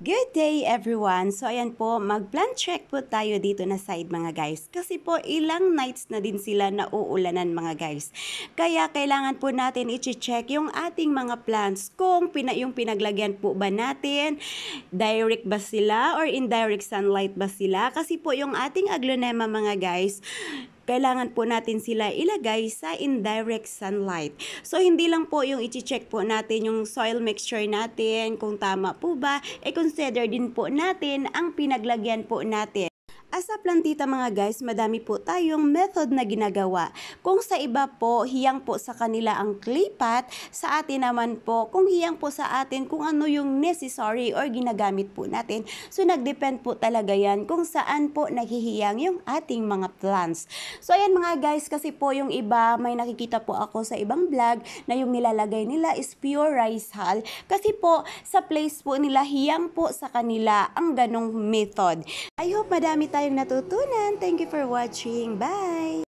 Good day everyone! So ayan po, mag-plant check po tayo dito na side mga guys. Kasi po ilang nights na din sila na uulanan mga guys. Kaya kailangan po natin i-check yung ating mga plants kung yung pinaglagyan po ba natin, direct ba sila or indirect sunlight ba sila. Kasi po yung ating aglonema mga guys, kailangan po natin sila ilagay sa indirect sunlight. So, hindi lang po yung i-check po natin yung soil mixture natin, kung tama po ba, consider din po natin ang pinaglagyan po natin. As a plantita mga guys, madami po tayong method na ginagawa. Kung sa iba po, hiyang po sa kanila ang clay pot, sa atin naman po, kung hiyang po sa atin kung ano yung necessary or ginagamit po natin. So nagdepend po talaga yan kung saan po naghihiyang yung ating mga plants. So ayan mga guys, kasi po yung iba, may nakikita po ako sa ibang vlog na yung nilalagay nila is pure rice hull. Kasi po, sa place po nila, hiyang po sa kanila ang ganong method. I hope madami tayong natutunan. Thank you for watching. Bye!